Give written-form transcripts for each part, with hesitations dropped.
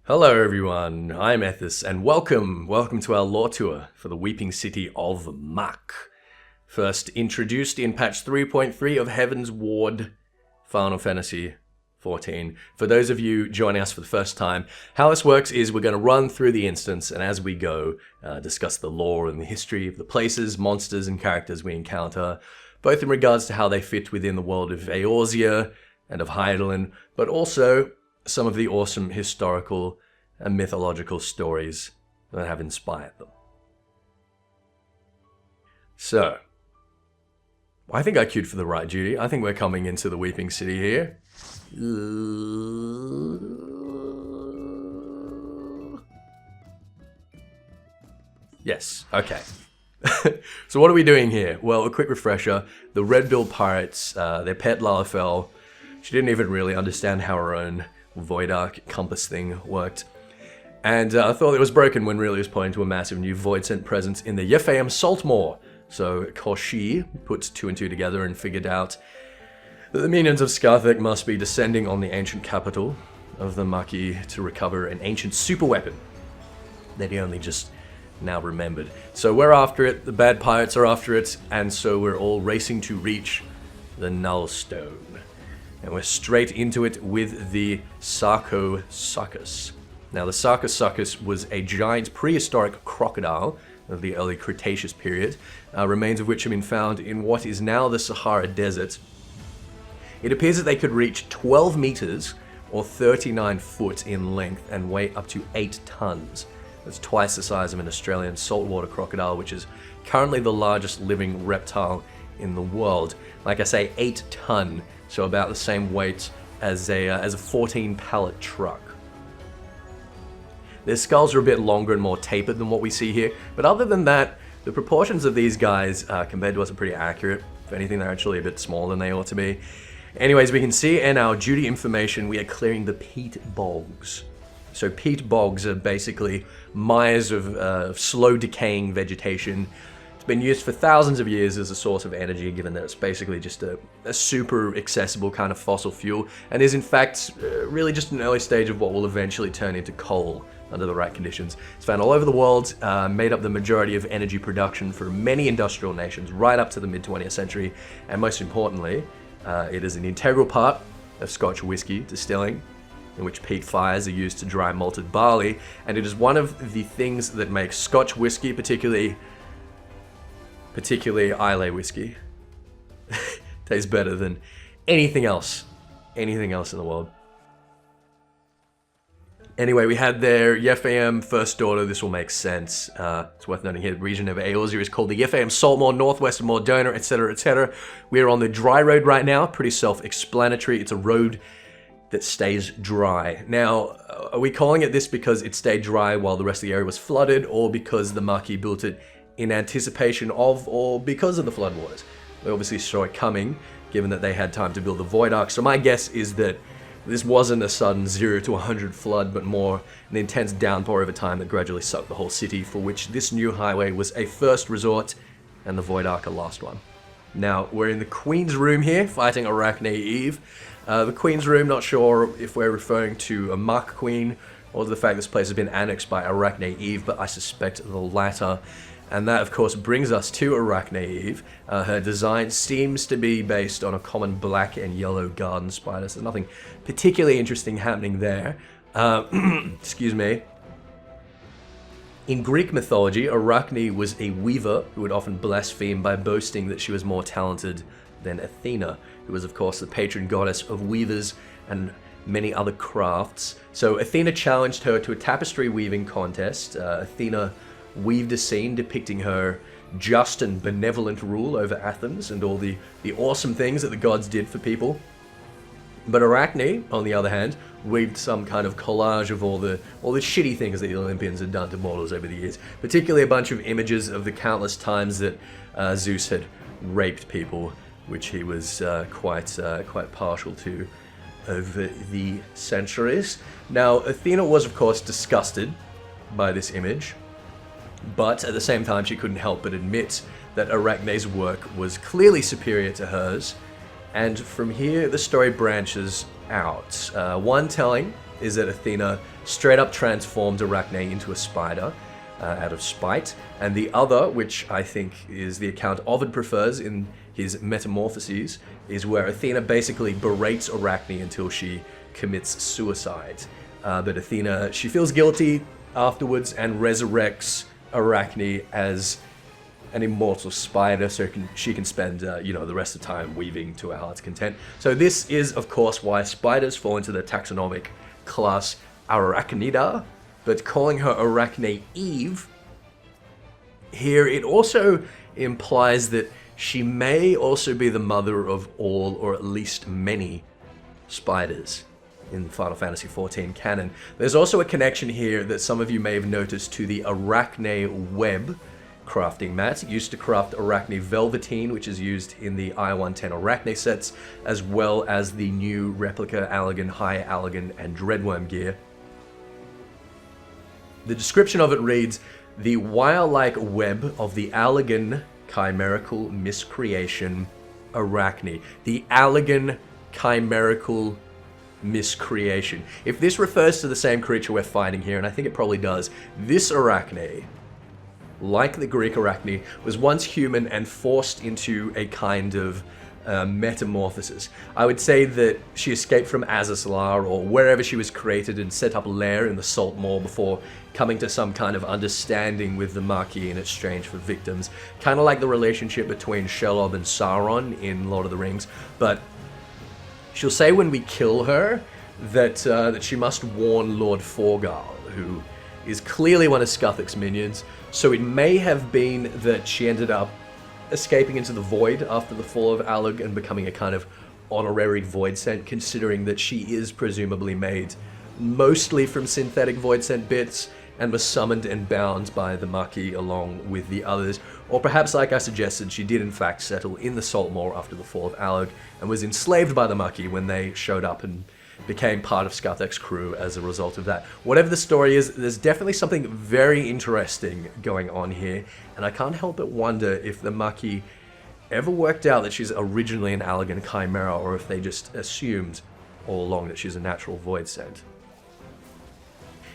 Hello everyone, I'm Ethys, and welcome to our lore tour for the Weeping City of Mach. First introduced in patch 3.3 of Heavensward, Final Fantasy XIV. For those of you joining us for the first time, how this works is we're going to run through the instance, and as we go, discuss the lore and the history of the places, monsters, and characters we encounter, both in regards to how they fit within the world of Eorzea and of Hydaelyn, but also some of the awesome historical and mythological stories that have inspired them. So, I think I queued for the right duty. I think we're coming into the Weeping City here. Yes, okay. So what are we doing here? Well, a quick refresher. The Red-Billed Pirates, their pet Lalafell, she didn't even really understand how her own Void Arc compass thing worked. And I thought it was broken when really it was pointing to a massive new Void Scent presence in the Yefayam Saltmoor. So Koshi put two and two together and figured out that the minions of Skarthek must be descending on the ancient capital of the Mhach to recover an ancient super weapon that he only just now remembered. So we're after it, the bad pirates are after it, and so we're all racing to reach the Nullstone. And we're straight into it with the Sarcosuchus. Now, the Sarcosuchus was a giant prehistoric crocodile of the early Cretaceous period, remains of which have been found in what is now the Sahara Desert. It appears that they could reach 12 meters, or 39 foot in length, and weigh up to 8 tons. That's twice the size of an Australian saltwater crocodile, which is currently the largest living reptile in the world. Like I say, 8 ton. So about the same weight as a 14 pallet truck. Their skulls are a bit longer and more tapered than what we see here, but other than that, the proportions of these guys compared to us are pretty accurate. If anything, they're actually a bit smaller than they ought to be. Anyways, we can see in our duty information we are clearing the peat bogs. So peat bogs are basically mires of slow decaying vegetation. Been used for thousands of years as a source of energy, given that it's basically just a super accessible kind of fossil fuel, and is in fact really just an early stage of what will eventually turn into coal under the right conditions. It's found all over the world, made up the majority of energy production for many industrial nations right up to the mid-20th century, and most importantly, it is an integral part of Scotch whisky distilling, in which peat fires are used to dry malted barley, and it is one of the things that makes Scotch whisky particularly Islay whiskey. Tastes better than anything else in the world. Anyway, we had their Yefayam first daughter. This will make sense. It's worth noting here, the region of Eorzea is called the Yefayam Saltmoor, northwest of Mordona, etc., etc. We are on the dry road right now, pretty self-explanatory. It's a road that stays dry. Now, are we calling it this because it stayed dry while the rest of the area was flooded, or because the Mhach built it in anticipation of or because of the floodwaters? They obviously saw it coming, given that they had time to build the Void Arc. So my guess is that this wasn't a sudden 0 to 100 flood, but more an intense downpour over time that gradually sucked the whole city, for which this new highway was a first resort, and the Void Arc a last one. Now, we're in the Queen's Room here, fighting Arachne Eve. The Queen's Room, not sure if we're referring to a Mach Queen, or the fact this place has been annexed by Arachne Eve, but I suspect the latter. And that, of course, brings us to Arachne Eve. Her design seems to be based on a common black and yellow garden spider, so nothing particularly interesting happening there. Excuse me. In Greek mythology, Arachne was a weaver who would often blaspheme by boasting that she was more talented than Athena, who was, of course, the patron goddess of weavers and many other crafts. So Athena challenged her to a tapestry weaving contest. Athena weaved a scene depicting her just and benevolent rule over Athens and all the awesome things that the gods did for people. But Arachne, on the other hand, weaved some kind of collage of all the shitty things that the Olympians had done to mortals over the years, particularly a bunch of images of the countless times that Zeus had raped people, which he was quite partial to over the centuries. Now, Athena was, of course, disgusted by this image, but at the same time she couldn't help but admit that Arachne's work was clearly superior to hers, and from here the story branches out. One telling is that Athena straight up transformed Arachne into a spider out of spite, and the other, which I think is the account Ovid prefers in his Metamorphoses, is where Athena basically berates Arachne until she commits suicide. But Athena, she feels guilty afterwards and resurrects Arachne as an immortal spider, so she can spend the rest of the time weaving to her heart's content. So this is, of course, why spiders fall into the taxonomic class Arachnida, but calling her Arachne Eve here, it also implies that she may also be the mother of all, or at least many, spiders in Final Fantasy XIV canon. There's also a connection here that some of you may have noticed to the Arachne web crafting mat. It used to craft Arachne Velveteen, which is used in the I-110 Arachne sets, as well as the new replica Allergan, High Allergan, and Dreadworm gear. The description of it reads, "The wire-like web of the Allergan chimerical miscreation Arachne." The Allergan chimerical miscreation. If this refers to the same creature we're fighting here, and I think it probably does, this Arachne, like the Greek Arachne, was once human and forced into a kind of metamorphosis. I would say that she escaped from Azazlar or wherever she was created and set up a lair in the Salt Maw before coming to some kind of understanding with the Mach in exchange for victims. Kind of like the relationship between Shelob and Sauron in Lord of the Rings, but she'll say when we kill her that she must warn Lord Forgal, who is clearly one of Scuthic's minions, so it may have been that she ended up escaping into the void after the fall of Allag and becoming a kind of honorary void scent, considering that she is presumably made mostly from synthetic void scent bits and was summoned and bound by the Maki along with the others. Or perhaps, like I suggested, she did in fact settle in the Salt Maw after the fall of Allag and was enslaved by the Maki when they showed up and became part of Scuthic's crew as a result of that. Whatever the story is, there's definitely something very interesting going on here, and I can't help but wonder if the Maki ever worked out that she's originally an Allergan chimera, or if they just assumed all along that she's a natural void scent.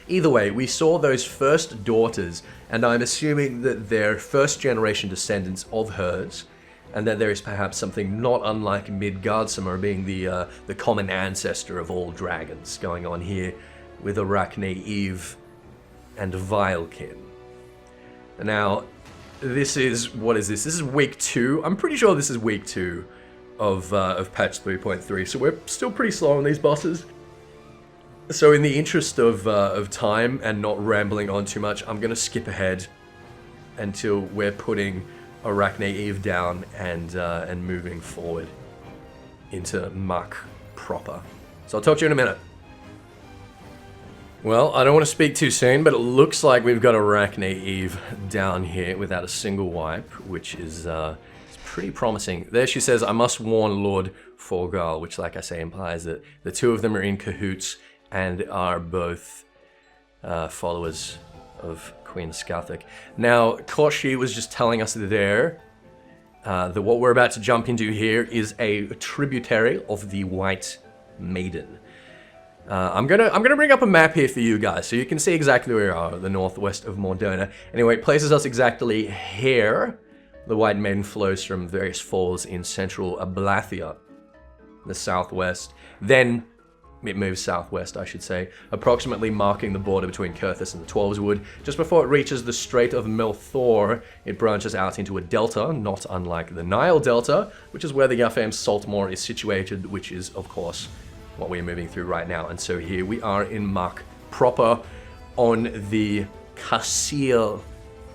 Either way, we saw those first daughters, and I'm assuming that they're first-generation descendants of hers, and that there is perhaps something not unlike Midgardsamur being the common ancestor of all dragons going on here with Arachne Eve and Vilekin. Now, this is, what is this? This is week 2. I'm pretty sure this is week 2 of patch 3.3, so we're still pretty slow on these bosses. So in the interest of time and not rambling on too much, I'm going to skip ahead until we're putting Arachne Eve down and moving forward into Mach proper. So I'll talk to you in a minute. Well, I don't want to speak too soon, but it looks like we've got Arachne Eve down here without a single wipe, which is pretty promising. There she says, "I must warn Lord Forgal," which, like I say, implies that the two of them are in cahoots and are both followers of Queen Scuthik. Now, Koshi was just telling us there that what we're about to jump into here is a tributary of the White Maiden. I'm gonna bring up a map here for you guys, so you can see exactly where we are, the northwest of Mordona. Anyway, it places us exactly here. The White Maiden flows from various falls in central Ablathia, the southwest. Then it moves southwest, I should say, approximately marking the border between Kurthus and the Twelveswood. Just before it reaches the Strait of Melthor, it branches out into a delta, not unlike the Nile Delta, which is where the Yafame's Salt Maw is situated, which is, of course, what we're moving through right now. And so here we are in Mach proper, on the Cassia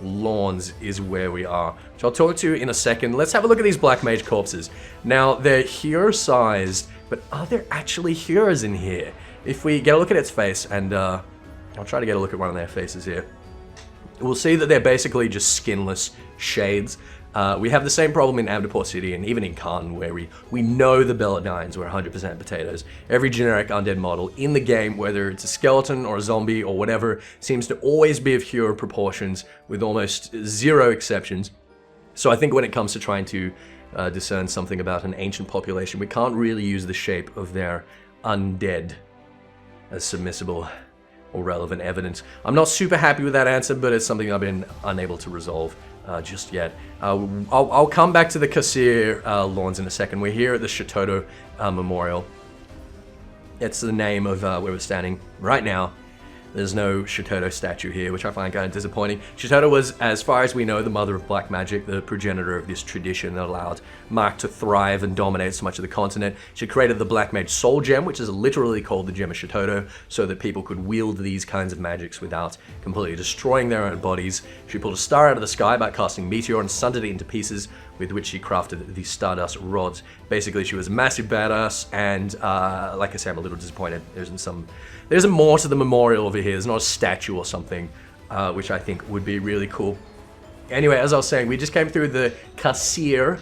Lawns is where we are, which I'll talk to you in a second. Let's have a look at these Black Mage corpses. Now, they're hero-sized, but are there actually heroes in here? If we get a look at its face, and I'll try to get a look at one of their faces here, we'll see that they're basically just skinless shades. We have the same problem in Amdapor City and even in Khan, where we know the Belladines were 100% potatoes. Every generic undead model in the game, whether it's a skeleton or a zombie or whatever, seems to always be of hero proportions with almost zero exceptions. So I think when it comes to trying to discern something about an ancient population, we can't really use the shape of their undead as submissible or relevant evidence. I'm not super happy with that answer, but it's something I've been unable to resolve just yet. I'll come back to the Kasir lawns in a second. We're here at the Shitoto Memorial. It's the name of where we're standing right now. There's no Shitoto statue here, which I find kind of disappointing. Shitoto was, as far as we know, the mother of black magic, the progenitor of this tradition that allowed Mach to thrive and dominate so much of the continent. She created the black mage soul gem, which is literally called the gem of Shitoto, so that people could wield these kinds of magics without completely destroying their own bodies. She pulled a star out of the sky by casting meteor and sundered it into pieces, with which she crafted the Stardust rods. Basically, she was a massive badass, and like I say, I'm a little disappointed. There's more to the memorial over here. There's not a statue or something, which I think would be really cool. Anyway, as I was saying, we just came through the Kasir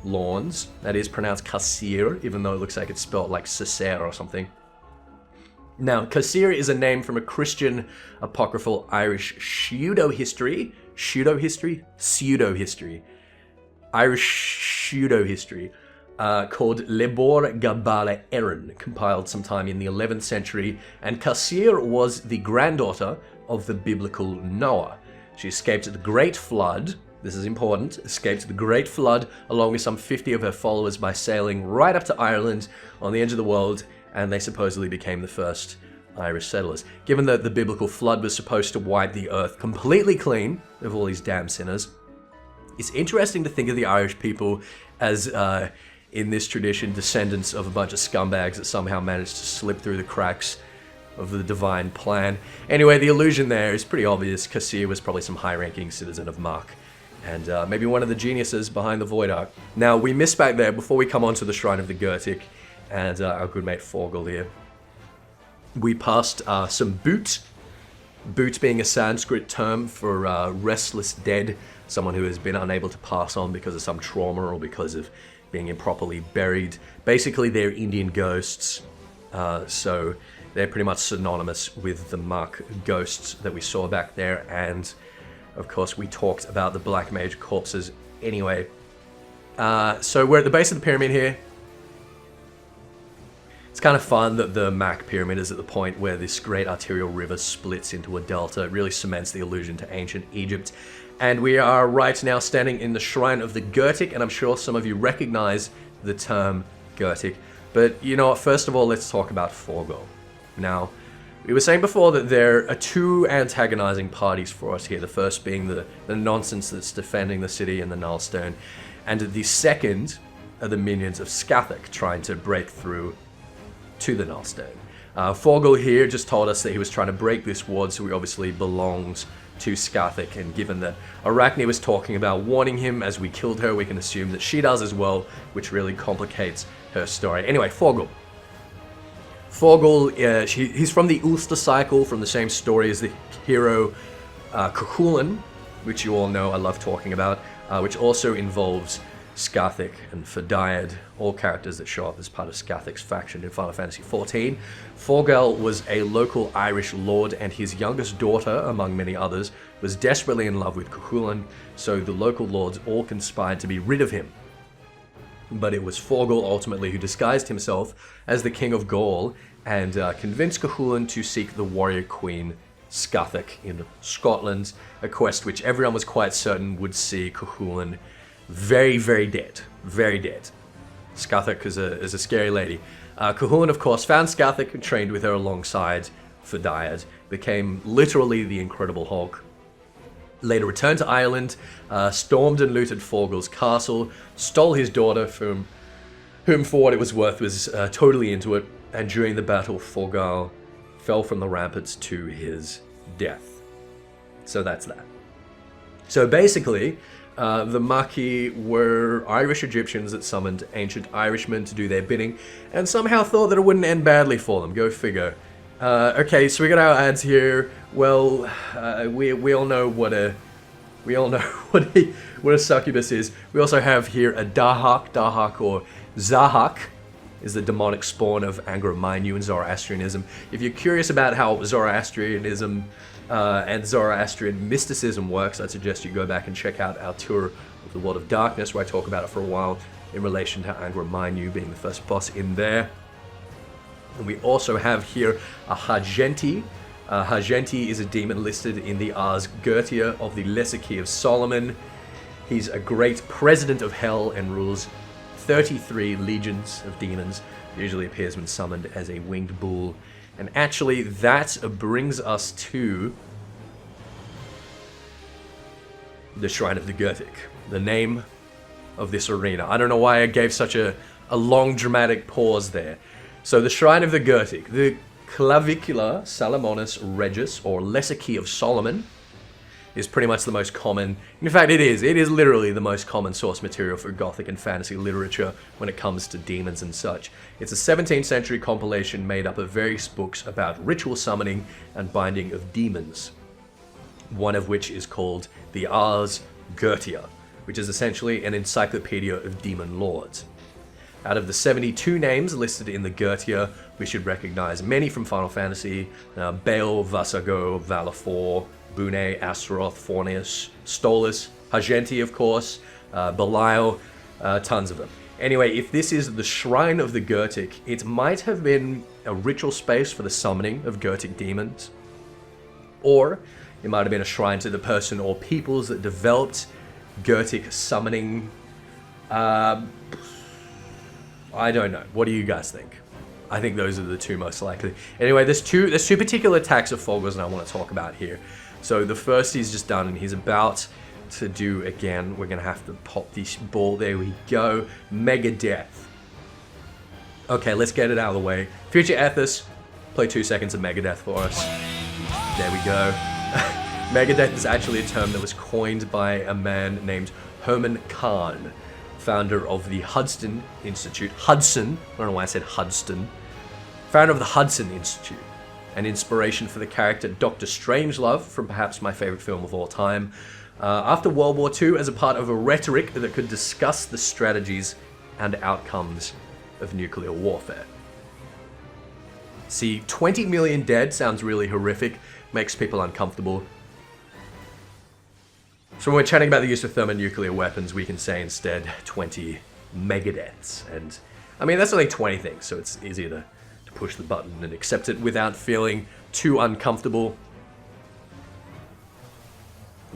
lawns. That is pronounced Kasir, even though it looks like it's spelled like Caesar or something. Now, Kasir is a name from a Christian apocryphal Irish pseudo-history. Irish pseudo-history. Called Lebor Gabale Erin, compiled sometime in the 11th century, and Kasir was the granddaughter of the biblical Noah. She escaped the Great Flood, this is important, escaped the Great Flood along with some 50 of her followers by sailing right up to Ireland on the edge of the world, and they supposedly became the first Irish settlers. Given that the biblical flood was supposed to wipe the earth completely clean of all these damn sinners, it's interesting to think of the Irish people as in this tradition, descendants of a bunch of scumbags that somehow managed to slip through the cracks of the divine plan. Anyway, the allusion there is pretty obvious. Kasir was probably some high-ranking citizen of Mach, and maybe one of the geniuses behind the Void Ark. Now, we missed back there before we come on to the Shrine of the Gurtik and our good mate Forgal here. We passed some boot. Boot being a Sanskrit term for restless dead, someone who has been unable to pass on because of some trauma or because of being improperly buried. Basically, they're Indian ghosts, so they're pretty much synonymous with the Mach ghosts that we saw back there, and of course we talked about the Black Mage corpses anyway. So we're at the base of the pyramid here. It's kind of fun that the Mach pyramid is at the point where this great arterial river splits into a delta. It really cements the allusion to ancient Egypt. And we are right now standing in the Shrine of the Gurtik, and I'm sure some of you recognize the term Gurtik. But you know what, first of all, let's talk about Forgal. Now, we were saying before that there are two antagonizing parties for us here. The first being the nonsense that's defending the city and the Nullstone, and the second are the minions of Skathak trying to break through to the Nullstone. Forgal here just told us that he was trying to break this ward, so he obviously belongs to Skathak, and given that Arachne was talking about warning him as we killed her, we can assume that she does as well, which really complicates her story. Anyway, Forgal. He's from the Ulster cycle, from the same story as the hero Cuchulainn, which you all know I love talking about, which also involves Skathak and Fedayad, all characters that show up as part of Skathak's faction in Final Fantasy XIV. Forgal was a local Irish lord, and his youngest daughter, among many others, was desperately in love with Cuchulainn, so the local lords all conspired to be rid of him. But it was Forgal ultimately who disguised himself as the King of Gaul and convinced Cuchulainn to seek the warrior queen Skathak in Scotland, a quest which everyone was quite certain would see Cuchulainn very, very dead. Very dead. Skathak is a scary lady. Cuchulainn, of course, found Skathak and trained with her alongside Fedayad, became literally the Incredible Hulk. Later returned to Ireland, stormed and looted Forgal's castle, stole his daughter, whom for what it was worth was totally into it, and during the battle, Forgal fell from the ramparts to his death. So that's that. So basically, the Machi were Irish Egyptians that summoned ancient Irishmen to do their bidding, and somehow thought that it wouldn't end badly for them. Go figure. Okay, so we got our ads here. Well, we all know what a succubus is. We also have here a Dahak or Zahak is the demonic spawn of Angra Mainyu and Zoroastrianism. If you're curious about how Zoroastrianism and Zoroastrian mysticism works, I'd suggest you go back and check out our tour of the World of Darkness, where I talk about it for a while in relation to Angra Mainyu being the first boss in there. And we also have here a Hagenti. Hagenti is a demon listed in the Ars Goetia of the Lesser Key of Solomon. He's a great president of hell and rules 33 legions of demons. Usually appears when summoned as a winged bull. And actually, that brings us to the Shrine of the Goetic, the name of this arena. I don't know why I gave such a long dramatic pause there. So the Shrine of the Goetic, the Clavicula Salomonis Regis, or Lesser Key of Solomon, is pretty much the most common. In fact, it is literally the most common source material for Gothic and fantasy literature when it comes to demons and such. It's a 17th century compilation made up of various books about ritual summoning and binding of demons, one of which is called the Ars Goetia, which is essentially an encyclopedia of demon lords. Out of the 72 names listed in the Goetia, we should recognize many from Final Fantasy: Baal, Vasago, Valifor, Bune, Astaroth, Fornius, Stolas, Hagenti, of course, Belial, tons of them. Anyway, if this is the Shrine of the Goetic, it might have been a ritual space for the summoning of Goetic demons, or it might have been a shrine to the person or peoples that developed Goetic summoning. I don't know. What do you guys think? I think those are the two most likely. Anyway, there's two particular attacks of Forgals that I want to talk about here. So the first he's just done, and he's about to do again. We're going to have to pop this ball. There we go. Mega Death. Okay, let's get it out of the way. Future Ethys, play 2 seconds of Mega Death for us. There we go. Mega Death is actually a term that was coined by a man named Herman Kahn, founder of the Hudson Institute. Hudson, I don't know why I said Hudson. Founder of the Hudson Institute. An inspiration for the character Dr. Strangelove from perhaps my favorite film of all time. After World War II, as a part of a rhetoric that could discuss the strategies and outcomes of nuclear warfare. See, 20 million dead sounds really horrific, makes people uncomfortable. So when we're chatting about the use of thermonuclear weapons, we can say instead 20 megadeaths. And I mean, that's only 20 things, so it's easier to push the button and accept it without feeling too uncomfortable.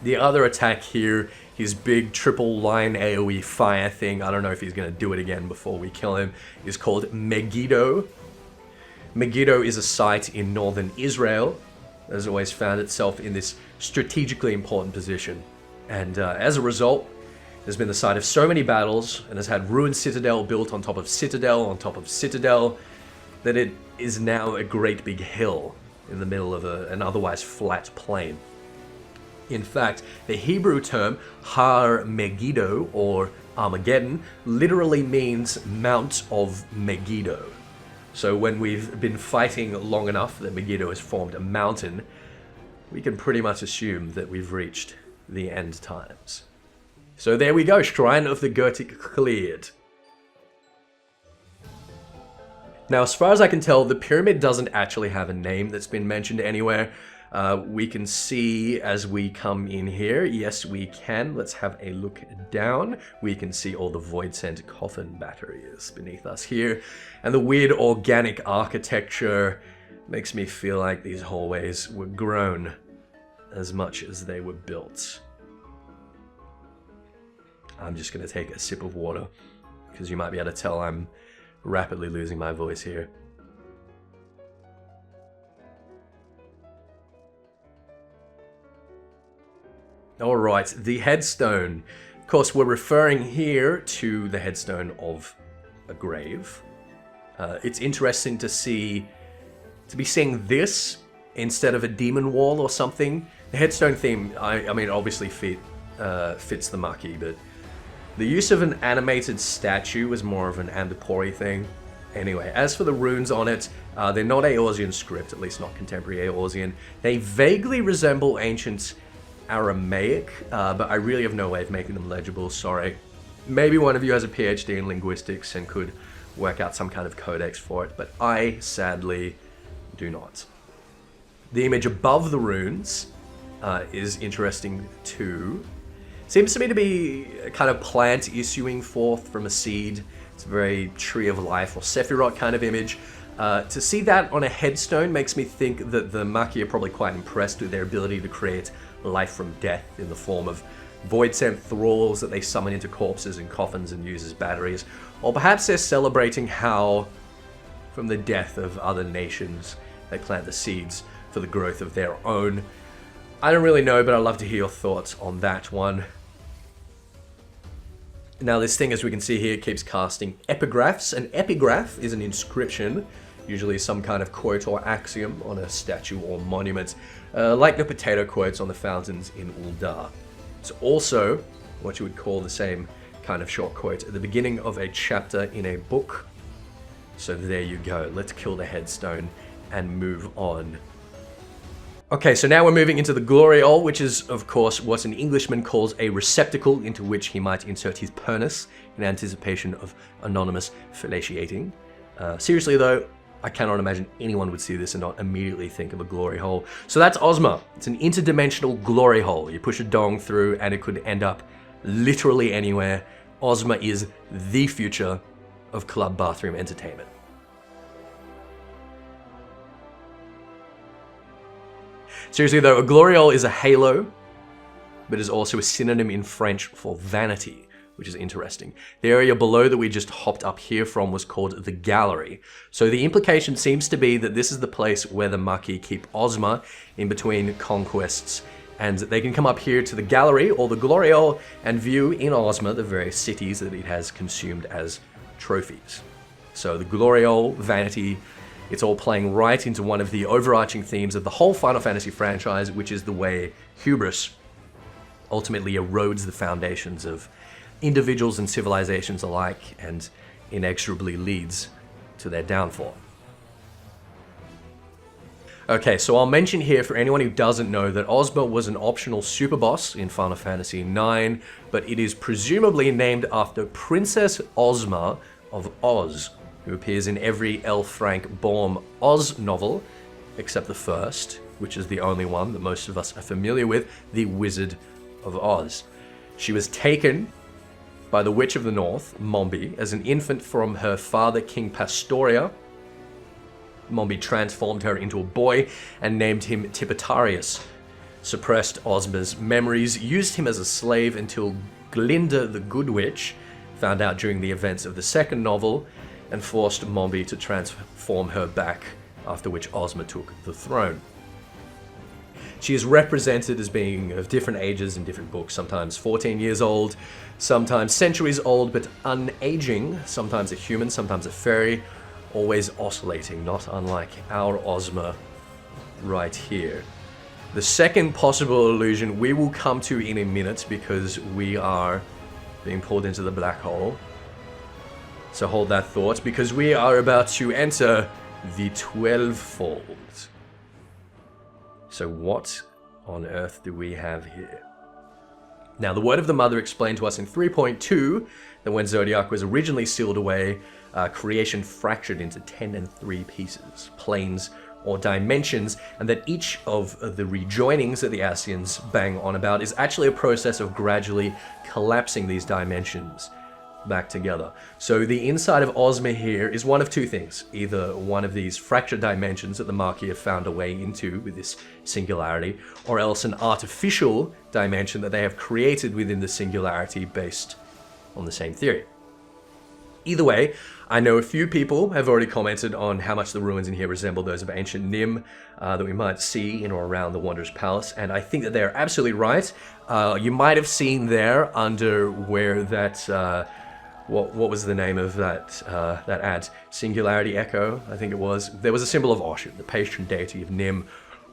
The other attack here, his big triple line AoE fire thing, I don't know if he's going to do it again before we kill him, is called Megiddo. Megiddo is a site in northern Israel that has always found itself in this strategically important position. And as a result, has been the site of so many battles and has had ruined citadel built on top of citadel, that it is now a great big hill in the middle of an otherwise flat plain. In fact, the Hebrew term Har Megiddo, or Armageddon, literally means Mount of Megiddo. So when we've been fighting long enough that Megiddo has formed a mountain, we can pretty much assume that we've reached the end times. So there we go, Shrine of the Goetic cleared. Now, as far as I can tell, the pyramid doesn't actually have a name that's been mentioned anywhere. We can see as we come in here, yes we can, let's have a look down. We can see all the Void Sent coffin batteries beneath us here. And the weird organic architecture makes me feel like these hallways were grown as much as they were built. I'm just going to take a sip of water, because you might be able to tell I'm rapidly losing my voice here. Alright, the headstone. Of course, we're referring here to the headstone of a grave. It's interesting to be seeing this instead of a demon wall or something. The headstone theme, I mean, obviously fits the Mach, but the use of an animated statue was more of an Andapori thing. Anyway, as for the runes on it, they're not Eorzean script, at least not contemporary Eorzean. They vaguely resemble ancient Aramaic, but I really have no way of making them legible, sorry. Maybe one of you has a PhD in linguistics and could work out some kind of codex for it, but I sadly do not. The image above the runes is interesting too. Seems to me to be a kind of plant issuing forth from a seed. It's a very Tree of Life or Sephiroth kind of image. To see that on a headstone makes me think that the Mhach are probably quite impressed with their ability to create life from death in the form of void-sent thralls that they summon into corpses and coffins and use as batteries. Or perhaps they're celebrating how, from the death of other nations, they plant the seeds for the growth of their own. I don't really know, but I'd love to hear your thoughts on that one. Now this thing, as we can see here, keeps casting epigraphs. An epigraph is an inscription, usually some kind of quote or axiom on a statue or monument, like the potato quotes on the fountains in Uldar. It's also what you would call the same kind of short quote at the beginning of a chapter in a book. So there you go. Let's kill the headstone and move on. Okay, so now we're moving into the gloriole, which is, of course, what an Englishman calls a receptacle into which he might insert his penis in anticipation of anonymous fellatiating. Seriously though, I cannot imagine anyone would see this and not immediately think of a glory hole. So that's Ozma. It's an interdimensional glory hole. You push a dong through and it could end up literally anywhere. Ozma is the future of club bathroom entertainment. Seriously though, a gloriole is a halo, but is also a synonym in French for vanity, which is interesting. The area below that we just hopped up here from was called the gallery. So the implication seems to be that this is the place where the Mhach keep Ozma in between conquests, and they can come up here to the gallery or the gloriole and view in Ozma the various cities that it has consumed as trophies. So the gloriole, vanity, it's all playing right into one of the overarching themes of the whole Final Fantasy franchise, which is the way hubris ultimately erodes the foundations of individuals and civilizations alike and inexorably leads to their downfall. Okay, so I'll mention here for anyone who doesn't know that Ozma was an optional super boss in Final Fantasy IX, but it is presumably named after Princess Ozma of Oz, who appears in every L. Frank Baum Oz novel, except the first, which is the only one that most of us are familiar with, The Wizard of Oz. She was taken by the Witch of the North, Mombi, as an infant from her father, King Pastoria. Mombi transformed her into a boy and named him Tipitarius, suppressed Ozma's memories, used him as a slave until Glinda the Good Witch found out during the events of the second novel, and forced Mombi to transform her back, after which Ozma took the throne. She is represented as being of different ages in different books, sometimes 14 years old, sometimes centuries old but unaging, sometimes a human, sometimes a fairy, always oscillating, not unlike our Ozma right here. The second possible illusion we will come to in a minute because we are being pulled into the black hole. So hold that thought, because we are about to enter the 12-fold. So what on earth do we have here? Now, the Word of the Mother explained to us in 3.2 that when Zodiac was originally sealed away, creation fractured into 10 and 3 pieces, planes or dimensions, and that each of the rejoinings that the Ascians bang on about is actually a process of gradually collapsing these dimensions back together. So the inside of Ozma here is one of two things. Either one of these fractured dimensions that the Mhach have found a way into with this singularity, or else an artificial dimension that they have created within the singularity based on the same theory. Either way, I know a few people have already commented on how much the ruins in here resemble those of ancient Nim that we might see in or around the Wanderer's Palace, and I think that they're absolutely right. You might have seen there under where that what was the name of that ad? Singularity Echo, I think it was. There was a symbol of Oshun, the patron deity of Nim,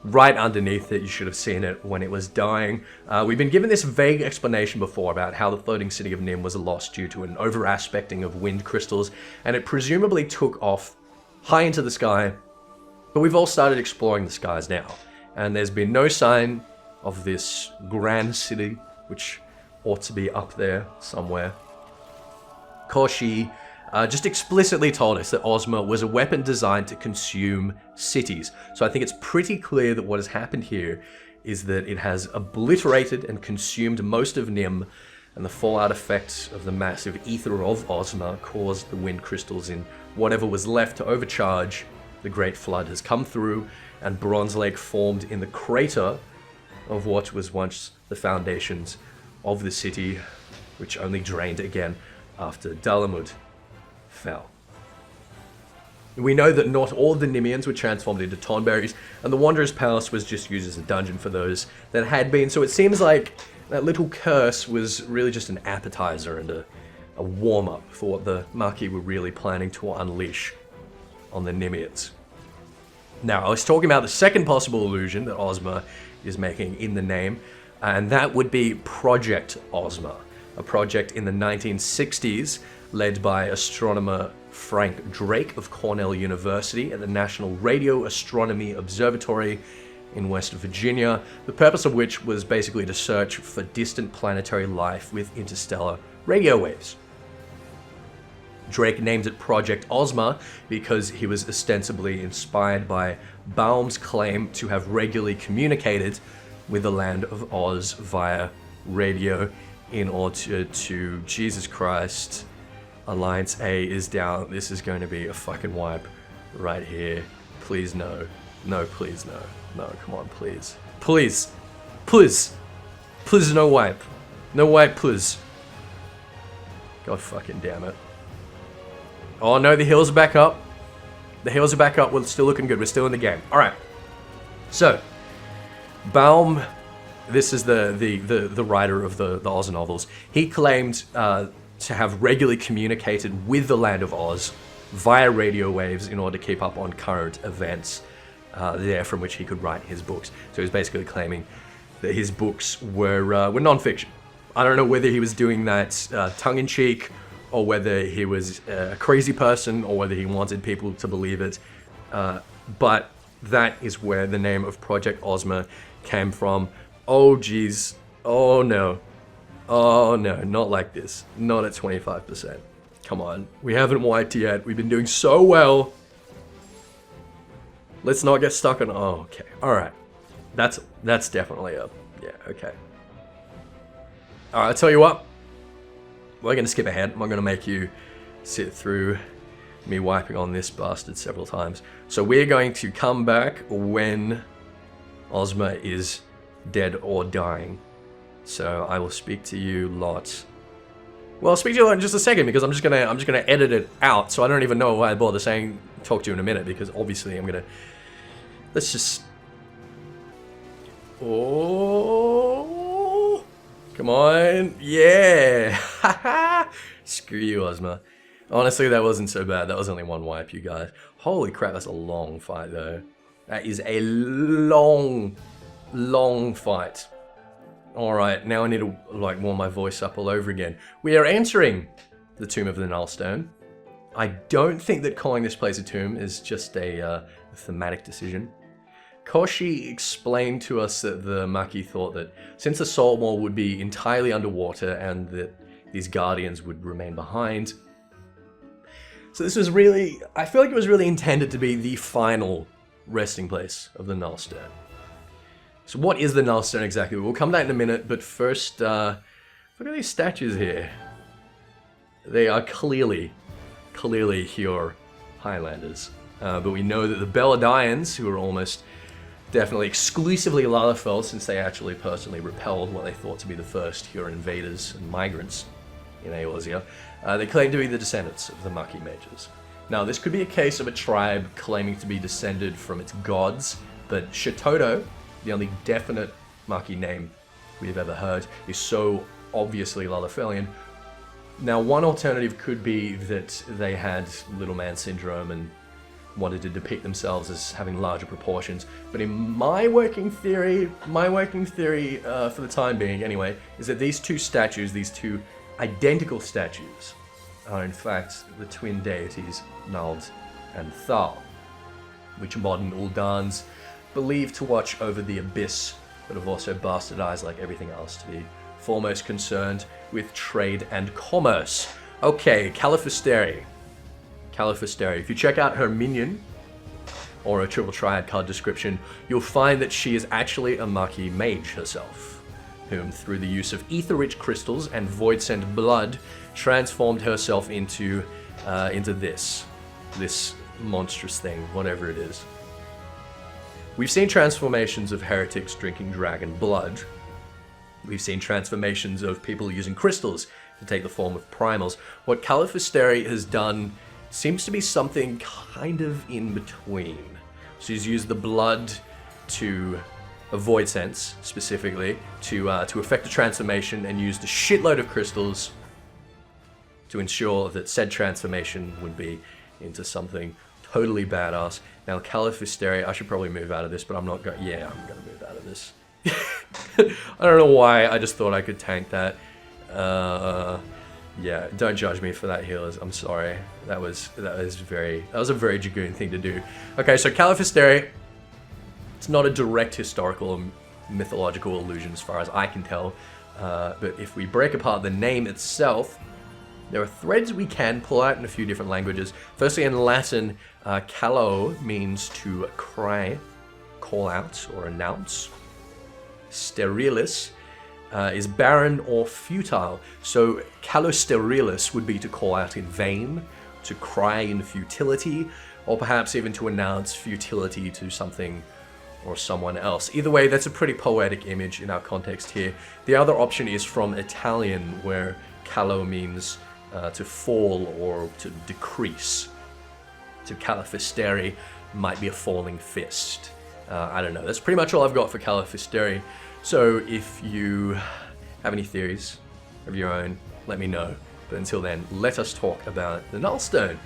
right underneath it. You should have seen it when it was dying. We've been given this vague explanation before about how the floating city of Nim was lost due to an over-aspecting of wind crystals, and it presumably took off high into the sky, but we've all started exploring the skies now, and there's been no sign of this grand city, which ought to be up there somewhere. Koshi just explicitly told us that Ozma was a weapon designed to consume cities. So I think it's pretty clear that what has happened here is that it has obliterated and consumed most of Nim, and the fallout effects of the massive ether of Ozma caused the wind crystals in whatever was left to overcharge the Great Flood has come through, and Bronze Lake formed in the crater of what was once the foundations of the city, which only drained again after Dalamud fell. We know that not all of the Nimians were transformed into Tonberries, and the Wanderer's Palace was just used as a dungeon for those that had been, so it seems like that little curse was really just an appetizer and a warm-up for what the Mhach were really planning to unleash on the Nimians. Now, I was talking about the second possible illusion that Ozma is making in the name, and that would be Project Ozma, a project in the 1960s led by astronomer Frank Drake of Cornell University at the National Radio Astronomy Observatory in West Virginia, the purpose of which was basically to search for distant planetary life with interstellar radio waves. Drake named it Project Ozma because he was ostensibly inspired by Baum's claim to have regularly communicated with the land of Oz via radio in order to, Jesus Christ, Alliance A is down. This is going to be a fucking wipe right here. Please no. No, please no. No, come on, please. Please. Please. Please no wipe. No wipe, please. God fucking damn it. Oh no, the hills are back up. The hills are back up. We're still looking good. We're still in the game. Alright. So, Baum, this is the writer of the Oz novels. He claimed to have regularly communicated with the land of Oz via radio waves in order to keep up on current events there from which he could write his books. So he's basically claiming that his books were non-fiction. I don't know whether he was doing that tongue-in-cheek, or whether he was a crazy person, or whether he wanted people to believe it. But that is where the name of Project Ozma came from. Oh geez, oh no. Oh no, not like this. Not at 25%. Come on, we haven't wiped yet. We've been doing so well. Let's not get stuck on, oh, okay. All right, that's definitely a, yeah, okay. All right, I'll tell you what. We're gonna skip ahead. I'm not gonna make you sit through me wiping on this bastard several times. So we're going to come back when Ozma is dead or dying. So I will speak to you lot. Well, I'll speak to you lot in just a second because I'm just gonna edit it out. So I don't even know why I bother saying talk to you in a minute, because obviously I'm gonna. Let's just. Oh, come on, yeah! Screw you, Ozma. Honestly, that wasn't so bad. That was only one wipe, you guys. Holy crap, that's a long fight though. That is a long fight. Alright, now I need to like warm my voice up all over again. We are entering the Tomb of the Nullstone. I don't think that calling this place a tomb is just a thematic decision. Koshi explained to us that the Mhach thought that since the Salt Wall would be entirely underwater and that these guardians would remain behind. So this was really, I feel like it was really intended to be the final resting place of the Nullstone. So what is the Nullstone exactly? We'll come to that in a minute, but first, look at these statues here. They are clearly Hyur Highlanders. But we know that the Belladaians, who are almost definitely exclusively Lalafell, since they actually personally repelled what they thought to be the first Hyur invaders and migrants in Eorzea, they claim to be the descendants of the Mhach mages. Now, this could be a case of a tribe claiming to be descended from its gods, but Shatoto, the only definite Mhach name we've ever heard, is so obviously Lalafellian. Now, one alternative could be that they had little man syndrome and wanted to depict themselves as having larger proportions. But in my working theory for the time being anyway, is that these two statues, these two identical statues, are in fact the twin deities Nald and Thal, which modern Uldans believe to watch over the abyss, but have also bastardized, like everything else, to be foremost concerned with trade and commerce. Okay, Califisteri. If you check out her minion, or a triple triad card description, you'll find that she is actually a Mhach mage herself, whom through the use of ether-rich crystals and void-sent blood, transformed herself into this monstrous thing, whatever it is. We've seen transformations of heretics drinking dragon blood. We've seen transformations of people using crystals to take the form of primals. What Caliphysteria has done seems to be something kind of in between. She's used the blood to avoid sense, specifically, to effect a transformation, and used a shitload of crystals to ensure that said transformation would be into something totally badass. Now, Caliphysteria, I should probably move out of this, but I'm not going. Yeah, I'm gonna move out of this. I don't know why. I just thought I could tank that. Yeah, don't judge me for that, healers. I'm sorry. That was a very Dragoon thing to do. Okay, so Caliphysteria. It's not a direct historical or mythological allusion as far as I can tell. But if we break apart the name itself, there are threads we can pull out in a few different languages. Firstly, in Latin, calo means to cry, call out, or announce. Sterilis is barren or futile. So calo sterilis would be to call out in vain, to cry in futility, or perhaps even to announce futility to something or someone else. Either way, that's a pretty poetic image in our context here. The other option is from Italian, where calo means to fall or to decrease. So Caliphysteria might be a falling fist. I don't know. That's pretty much all I've got for Caliphysteria. So if you have any theories of your own, let me know. But until then, let us talk about the Nullstone.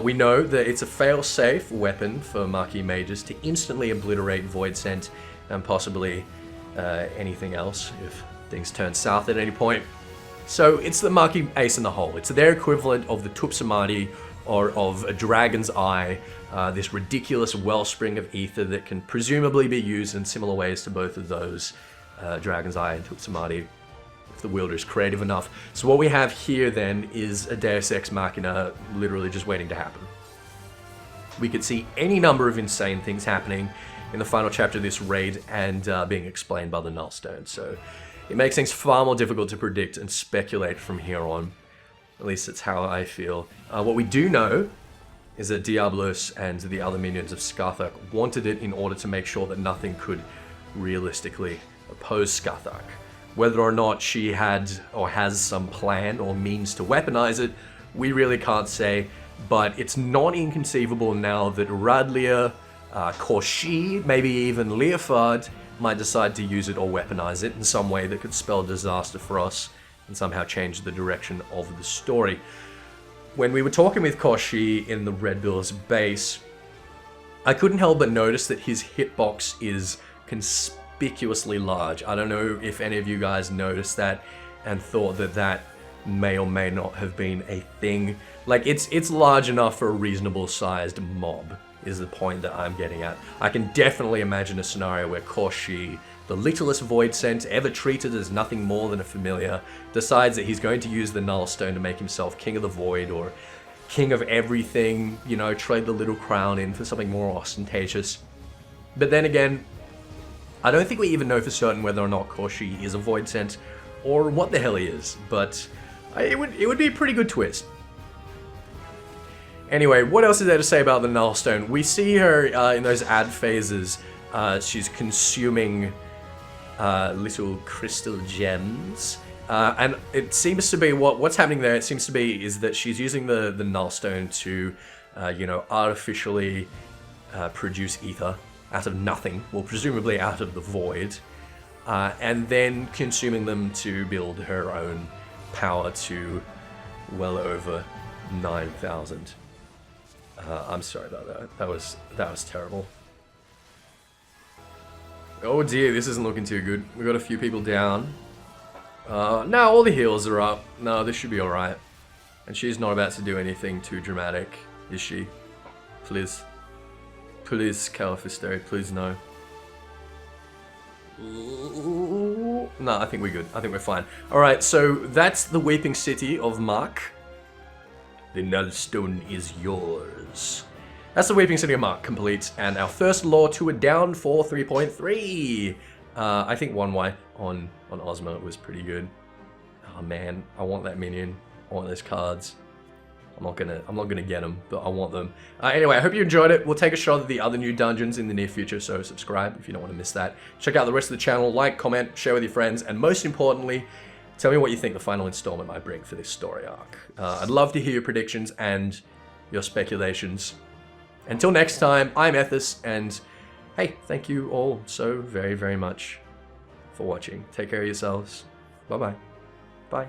We know that it's a fail-safe weapon for Mhachi mages to instantly obliterate Void Scent and possibly anything else if things turn south at any point. So it's the Mhachi ace in the hole. It's their equivalent of the Tupsamati or of a dragon's eye, this ridiculous wellspring of ether that can presumably be used in similar ways to both of those, dragon's eye and Tupsamati, if the wielder is creative enough. So what we have here then is a Deus Ex Machina literally just waiting to happen. We could see any number of insane things happening in the final chapter of this raid and being explained by the Nullstone. So it makes things far more difficult to predict and speculate from here on. At least that's how I feel. What we do know is that Diablos and the other minions of Skathark wanted it in order to make sure that nothing could realistically oppose Skathark. Whether or not she had or has some plan or means to weaponize it, we really can't say, but it's not inconceivable now that Radlia, Korshi, maybe even Leofard might decide to use it or weaponize it in some way that could spell disaster for us and somehow change the direction of the story. When we were talking with Korshi in the Red Bill's base, I couldn't help but notice that his hitbox is conspicuously large. I don't know if any of you guys noticed that and thought that that may or may not have been a thing. Like, it's large enough for a reasonable sized mob, is the point that I'm getting at. I can definitely imagine a scenario where Korshi, the littlest void scent ever treated as nothing more than a familiar, decides that he's going to use the Nullstone to make himself king of the void or king of everything, you know, trade the little crown in for something more ostentatious. But then again, I don't think we even know for certain whether or not Korshi is a void scent or what the hell he is, but it would be a pretty good twist. Anyway, what else is there to say about the Nullstone? We see her in those ad phases. She's consuming little crystal gems. And it seems to be, what's happening there, it seems to be, is that she's using the Nullstone to, artificially produce ether out of nothing, well, presumably out of the void, and then consuming them to build her own power to well over 9,000. I'm sorry about that. That was terrible. Oh dear, this isn't looking too good. We got a few people down. No, all the heals are up. No, this should be alright. And she's not about to do anything too dramatic, is she? Please. Please, Caliphysteria, please no. No, I think we're good. I think we're fine. Alright, so that's the Weeping City of Mach. The Nullstone is yours. That's the Weeping City of Mach complete, and our first lore tour down for 3.3. I think 1Y on Ozma was pretty good. Oh man, I want that minion. I want those cards. I'm not gonna get them, but I want them. Anyway, I hope you enjoyed it. We'll take a shot at the other new dungeons in the near future, so subscribe if you don't want to miss that. Check out the rest of the channel, like, comment, share with your friends, and most importantly, tell me what you think the final installment might bring for this story arc. I'd love to hear your predictions and your speculations. Until next time, I'm Ethys, and hey, thank you all so very, very much for watching. Take care of yourselves. Bye-bye. Bye.